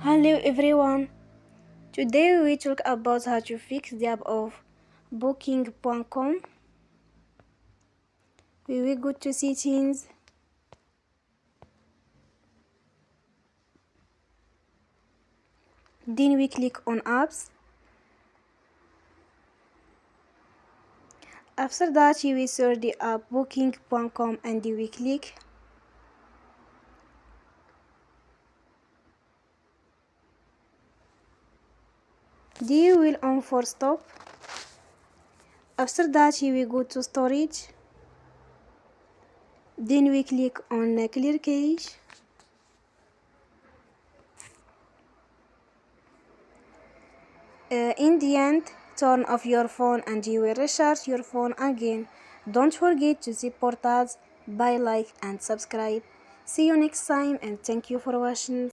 Hello everyone. Today we talk about how to fix the app of Booking.com. We will go to settings. Then we click on apps. After that you will search the app Booking.com and you will click. Then you will on for stop. After that you will go to storage. Then we click on clear cache. In the end, turn off your phone and you will recharge your phone again. Don't forget to support us by like and subscribe. See you next time and thank you for watching.